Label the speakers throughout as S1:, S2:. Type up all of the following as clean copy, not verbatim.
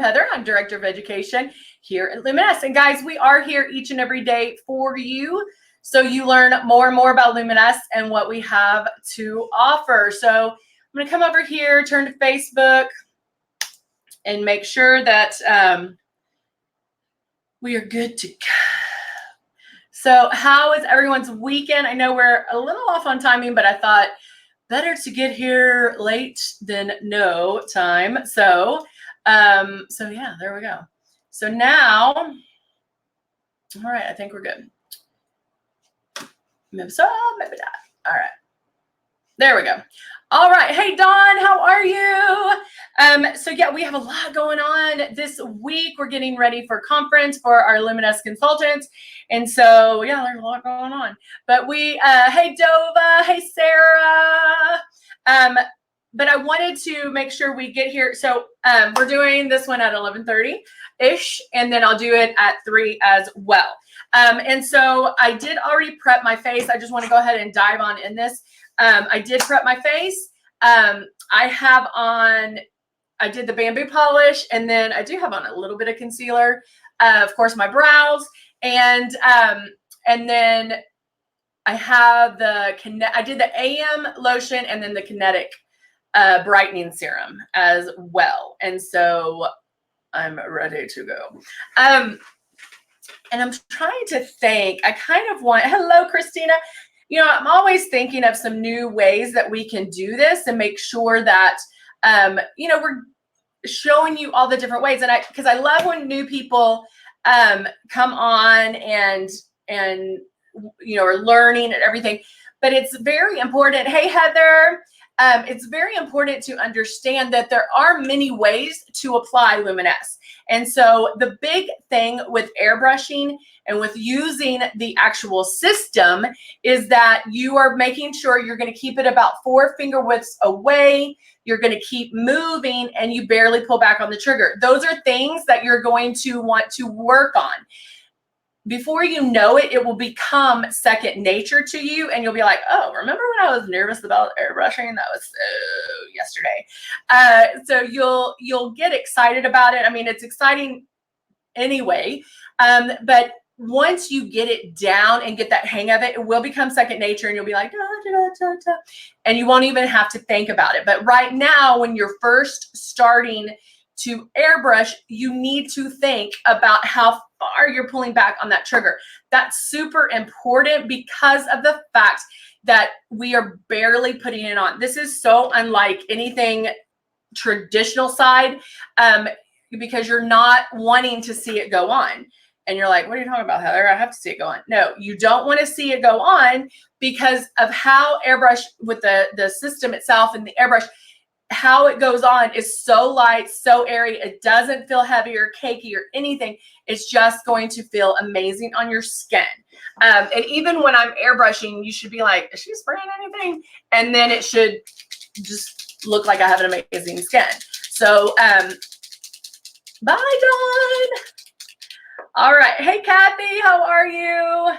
S1: Heather. I'm Director of Education here at Luminesce. And guys, we are here each and every day for you, so you learn more and more about Luminesce and what we have to offer. So I'm going to come over here, turn to Facebook, and make sure that we are good to go. So how is everyone's weekend? I know we're a little off on timing, but I thought better to get here late than no time. So yeah, there we go. So now, all right, I think we're good. Maybe so, maybe not. All right. There we go. All right. Hey, Dawn, how are you? So yeah, we have a lot going on this week. We're getting ready for conference for our Luminesce consultants. And so, yeah, there's a lot going on. But hey, Dova, hey, Sarah. But I wanted to make sure we get here. So we're doing this one at 11:30-ish, and then I'll do it at 3 as well. And so I did already prep my face. I just want to go ahead and dive on in this. I did prep my face. I did the bamboo polish, and then I do have on a little bit of concealer. Of course, my brows, and then I have I did the AM lotion and then the Kinetic brightening serum as well. And so I'm ready to go. And I'm trying to think. I kind of want. Hello, Christina. You know, I'm always thinking of some new ways that we can do this and make sure that, you know, we're showing you all the different ways. And because I love when new people come on and, you know, are learning and everything, but it's very important. Hey, Heather, it's very important to understand that there are many ways to apply Luminesce. And so the big thing with airbrushing and with using the actual system is that you are making sure you're going to keep it about 4 finger widths away. You're going to keep moving, and you barely pull back on the trigger. Those are things that you're going to want to work on. Before you know it, it will become second nature to you, and you'll be like, oh, remember when I was nervous about airbrushing? That was yesterday. So you'll get excited about it. I mean, it's exciting anyway, but once you get it down and get that hang of it, it will become second nature, and you'll be like, and you won't even have to think about it. But right now, when you're first starting to airbrush, you need to think about how far you're pulling back on that trigger. That's super important because of the fact that we are barely putting it on. This is so unlike anything traditional side, because you're not wanting to see it go on. And you're like, what are you talking about, Heather? I have to see it go on. No, you don't want to see it go on because of how airbrush with the system itself and the airbrush, how it goes on is so light, so airy. It doesn't feel heavy or cakey or anything. It's just going to feel amazing on your skin. And even when I'm airbrushing, you should be like, is she spraying anything? And then it should just look like I have an amazing skin. So, bye, Dawn. All right. Hey, Kathy, how are you?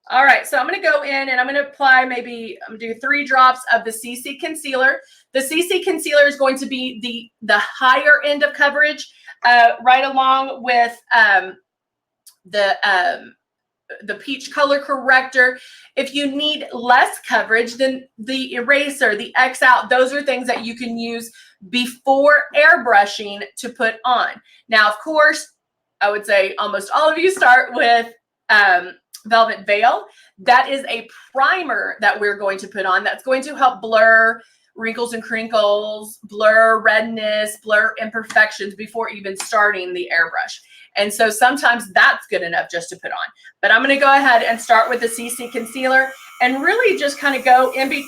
S1: All right, so I'm going to go in and I'm going to apply I'm going to do 3 drops of the CC concealer. The CC concealer is going to be the higher end of coverage, right along with the peach color corrector. If you need less coverage, then the eraser, the X out, those are things that you can use before airbrushing to put on. Now, of course, I would say almost all of you start with Velvet Veil. That is a primer that we're going to put on that's going to help blur wrinkles and crinkles, blur redness, blur imperfections before even starting the airbrush. And so sometimes that's good enough just to put on. But I'm going to go ahead and start with the CC concealer and really just kind of go in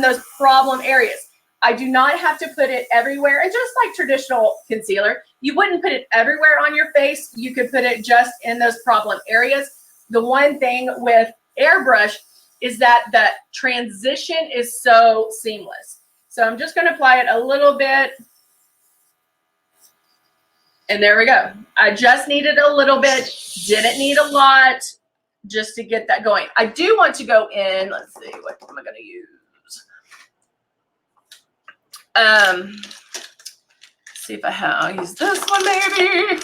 S1: those problem areas. I do not have to put it everywhere. And just like traditional concealer, you wouldn't put it everywhere on your face. You could put it just in those problem areas. The one thing with airbrush is that the transition is so seamless. So I'm just going to apply it a little bit. And there we go. I just needed a little bit, didn't need a lot, just to get that going. I do want to go in, let's see, what am I going to use? see if I'll use this one maybe.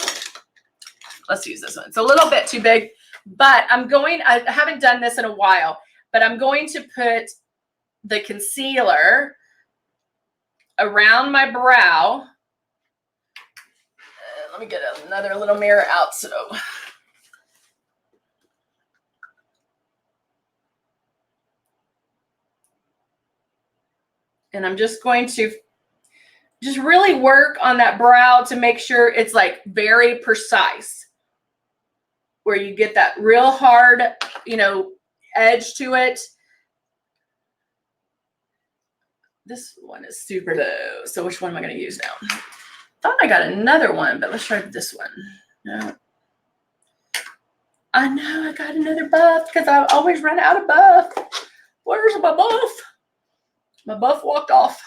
S1: Let's use this one. It's a little bit too big, but I haven't done this in a while, but I'm going to put the concealer around my brow. Let me get another little mirror out. So and I'm just going to just really work on that brow to make sure it's like very precise, where you get that real hard, edge to it. This one is super low. So which one am I going to use now? Thought I got another one, but let's try this one. No. I know I got another buff because I always run out of buff. Where's my buff? My buff walked off.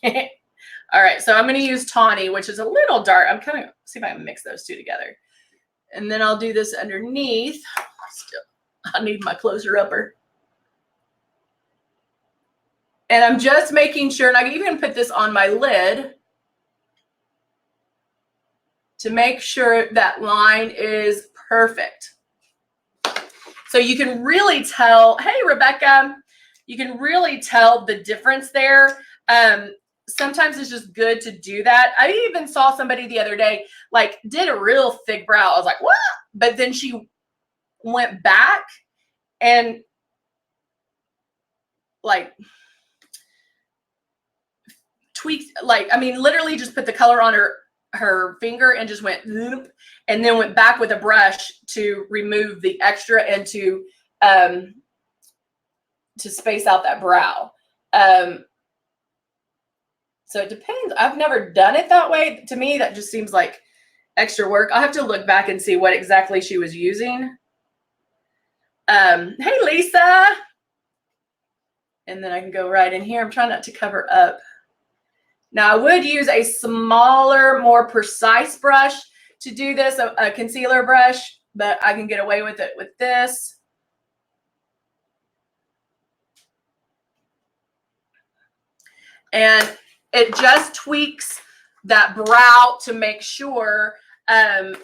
S1: All right, so I'm going to use Tawny, which is a little dark. I'm kind of see if I can mix those two together. And then I'll do this underneath. I need my closer upper. And I'm just making sure, and I can even put this on my lid to make sure that line is perfect. So you can really tell, hey, Rebecca, you can really tell the difference there. Sometimes it's just good to do that. I even saw somebody the other day, like did a real thick brow. I was like, what? But then she went back and like tweaked, literally just put the color on her finger and just went, and then went back with a brush to remove the extra and to space out that brow. So it depends. I've never done it that way. To me, that just seems like extra work. I'll have to look back and see what exactly she was using. Hey, Lisa. And then I can go right in here. I'm trying not to cover up. Now, I would use a smaller, more precise brush to do this, a concealer brush, but I can get away with it with this. And it just tweaks that brow to make sure that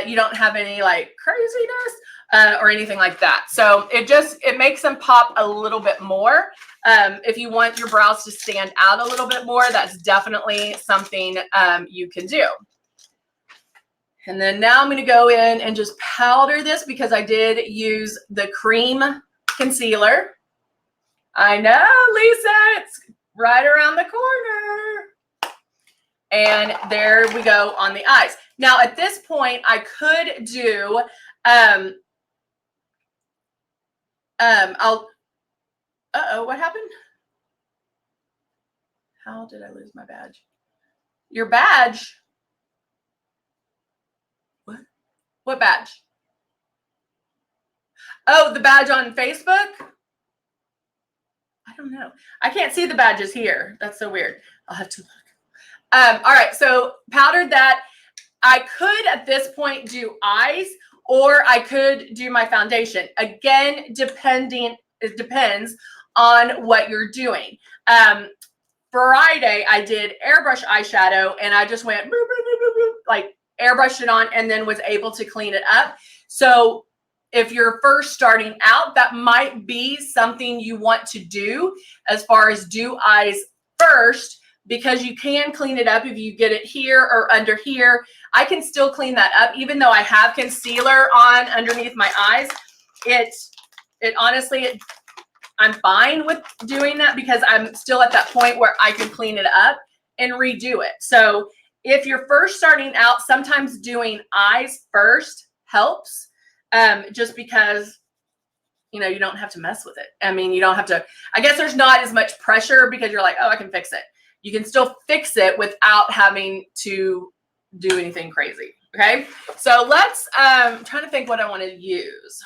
S1: you don't have any like craziness or anything like that. So it makes them pop a little bit more. If you want your brows to stand out a little bit more, that's definitely something you can do. And then now I'm going to go in and just powder this because I did use the cream concealer. I know, Lisa, it's right around the corner. And there we go on the eyes. Now at this point, I could do, what happened? How did I lose my badge? Your badge? What? What badge? Oh, the badge on Facebook? I don't know. I can't see the badges here. That's so weird. I'll have to look. All right, so powdered that. I could at this point do eyes, or I could do my foundation. Again, it depends on what you're doing. Friday, I did airbrush eyeshadow, and I just went boop, boop, boop, boop, like airbrushed it on, and then was able to clean it up. So if you're first starting out, that might be something you want to do as far as do eyes first, because you can clean it up if you get it here or under here. I can still clean that up, even though I have concealer on underneath my eyes. Honestly, I'm fine with doing that because I'm still at that point where I can clean it up and redo it. So if you're first starting out, sometimes doing eyes first helps, just because, you don't have to mess with it. I mean, you don't have to, I guess there's not as much pressure because you're like, oh, I can fix it. You can still fix it without having to do anything crazy. Okay. So let's, I'm trying to think what I want to use.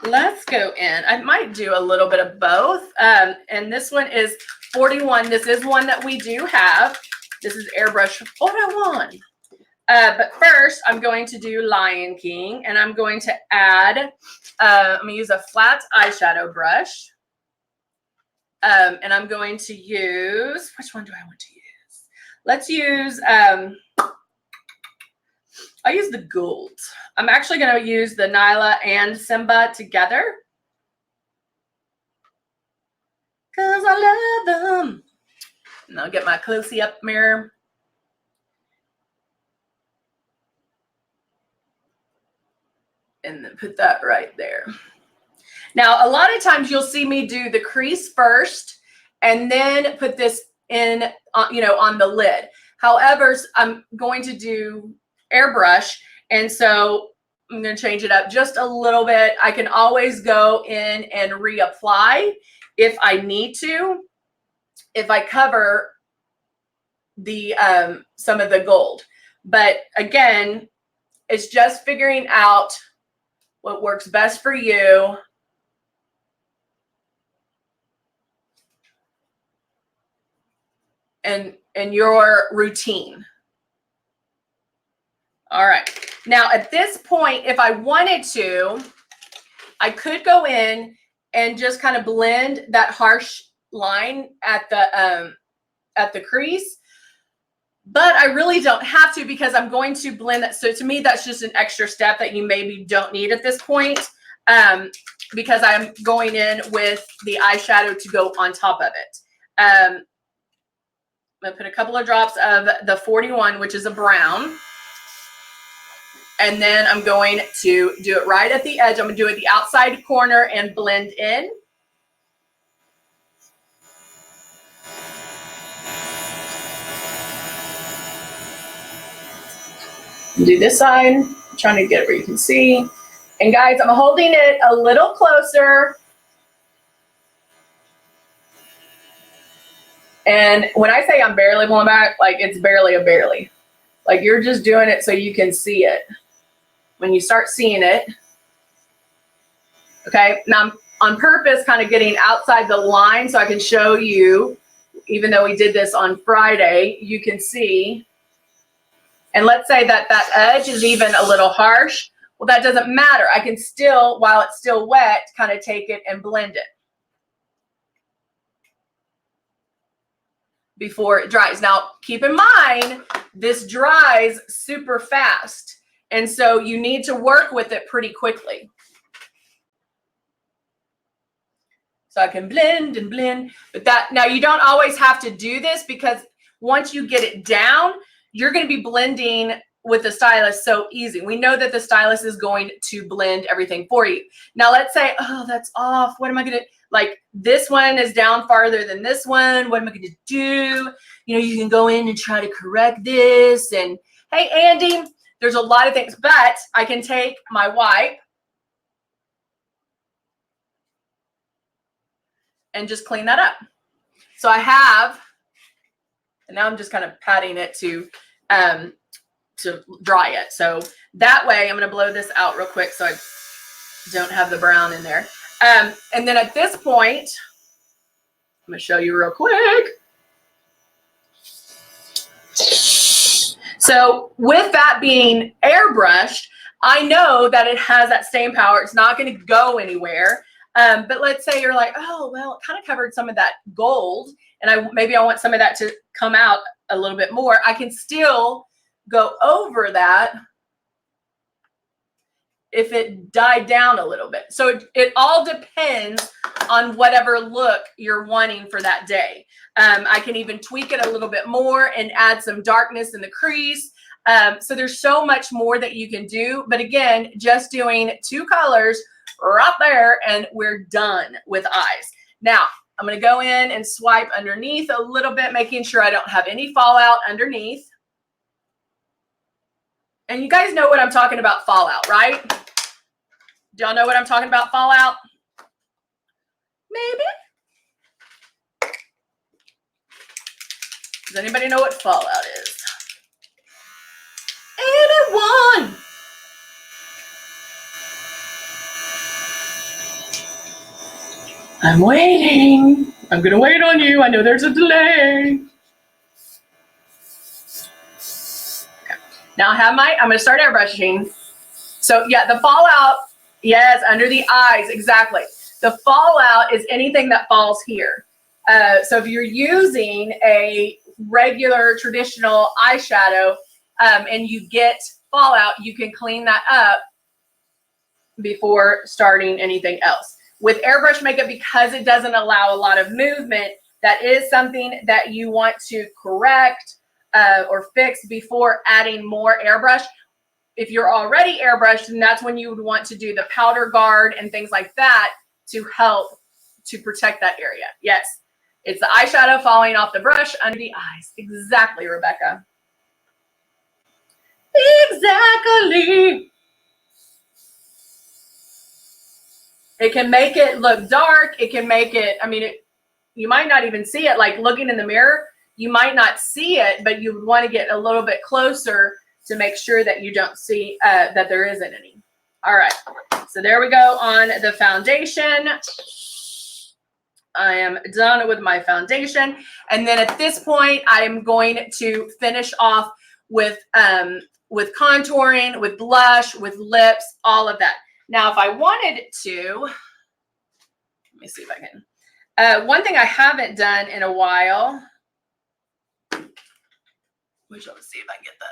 S1: Let's go in. I might do a little bit of both. And this one is 41. This is one that we do have. This is Airbrush 41. But first, I'm going to do Lion King, and I'm going to add, I'm going to use a flat eyeshadow brush. And I'm going to use, which one do I want to use? Let's use, I use the Gould. I'm actually going to use the Nyla and Simba together because I love them. And I'll get my close-up mirror. And then put that right there. Now, a lot of times you'll see me do the crease first and then put this in, on the lid. However, I'm going to do airbrush, and so I'm going to change it up just a little bit. I can always go in and reapply if I need to, if I cover the some of the gold. But again, it's just figuring out what works best for you. And your routine. All right. Now at this point, if I wanted to, I could go in and just kind of blend that harsh line at the crease. But I really don't have to because I'm going to blend that. So to me, that's just an extra step that you maybe don't need at this point, because I'm going in with the eyeshadow to go on top of it. I'm going to put a couple of drops of the 41, which is a brown. And then I'm going to do it right at the edge. I'm going to do it the outside corner and blend in. Do this side. I'm trying to get it where you can see. And guys, I'm holding it a little closer. And when I say I'm barely pulling back, like it's barely a barely. Like you're just doing it so you can see it. When you start seeing it, okay? Now I'm on purpose kind of getting outside the line so I can show you, even though we did this on Friday, you can see. And let's say that that edge is even a little harsh. Well, that doesn't matter. I can still, while it's still wet, kind of take it and blend it before it dries. Now, keep in mind, this dries super fast. And so you need to work with it pretty quickly. So I can blend and blend. But that, now you don't always have to do this because once you get it down, you're going to be blending with the stylus so easy. We know that the stylus is going to blend everything for you. Now let's say, oh, that's off. What am I going to, like this one is down farther than this one. What am I going to do? You know, you can go in and try to correct this. And hey, Andy, there's a lot of things, but I can take my wipe and just clean that up. So I have, and now I'm just kind of patting it to dry it. So that way I'm going to blow this out real quick so I don't have the brown in there. And then at this point, I'm going to show you real quick. So with that being airbrushed, I know that it has that staying power. It's not going to go anywhere. But let's say you're like, oh, well, it kind of covered some of that gold, and maybe I want some of that to come out a little bit more. I can still go over that if it died down a little bit. So it all depends on whatever look you're wanting for that day. I can even tweak it a little bit more and add some darkness in the crease. So there's so much more that you can do. But again, just doing 2 colors right there and we're done with eyes. Now, I'm going to go in and swipe underneath a little bit, making sure I don't have any fallout underneath. And you guys know what I'm talking about, fallout, right? Do y'all know what I'm talking about, fallout? Maybe? Does anybody know what fallout is? Anyone? I'm waiting. I'm going to wait on you. I know there's a delay. Okay. Now I have I'm going to start airbrushing. So yeah, the fallout, yes, under the eyes, exactly. The fallout is anything that falls here. So if you're using a regular traditional eyeshadow and you get fallout, you can clean that up before starting anything else. With airbrush makeup, because it doesn't allow a lot of movement, that is something that you want to correct or fix before adding more airbrush. If you're already airbrushed, then that's when you would want to do the powder guard and things like that to help to protect that area. Yes, it's the eyeshadow falling off the brush under the eyes. Exactly, Rebecca. Exactly. It can make it look dark. It can make it, I mean, you might not even see it. Like looking in the mirror, you might not see it, but you would want to get a little bit closer to make sure that you don't see that there isn't any. All right, so there we go on the foundation. I am done with my foundation. And then at this point, I am going to finish off with contouring, with blush, with lips, all of that. Now, if I wanted to, let me see if I can. One thing I haven't done in a while, which let's see if I can get the,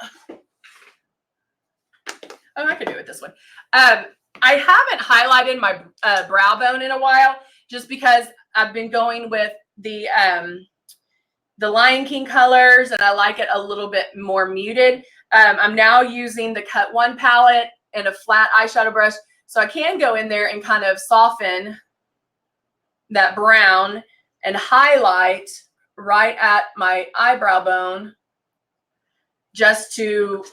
S1: oh, I can do it this one. I haven't highlighted my brow bone in a while, just because I've been going with the Lion King colors, and I like it a little bit more muted. I'm now using the Cut One palette and a flat eyeshadow brush, so I can go in there and kind of soften that brown and highlight right at my eyebrow bone, just to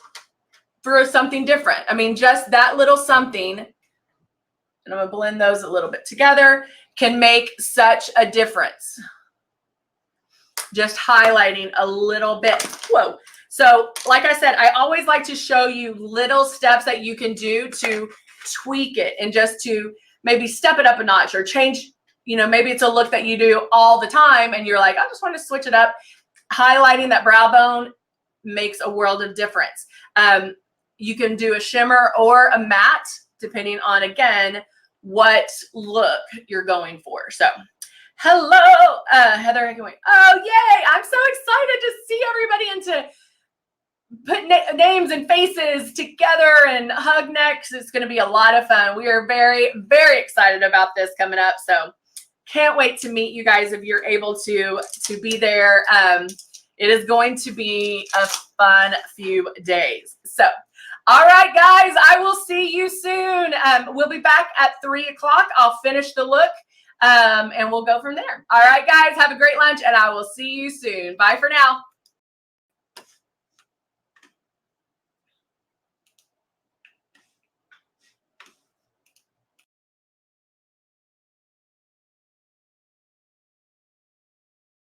S1: throw something different. I mean, just that little something, and I'm gonna blend those a little bit together, can make such a difference. Just highlighting a little bit. Whoa. So like I said, I always like to show you little steps that you can do to tweak it and just to maybe step it up a notch or change, you know, maybe it's a look that you do all the time and you're like, I just want to switch it up. Highlighting that brow bone makes a world of difference. You can do a shimmer or a matte, depending on, again, what look you're going for. So hello, Heather. Oh, yay. I'm so excited to see everybody and to put names and faces together and hug next. It's going to be a lot of fun. We are very, very excited about this coming up. So can't wait to meet you guys if you're able to be there. It is going to be a fun few days. So, all right, guys, I will see you soon. We'll be back at 3 o'clock. I'll finish the look and we'll go from there. All right, guys, have a great lunch and I will see you soon. Bye for now.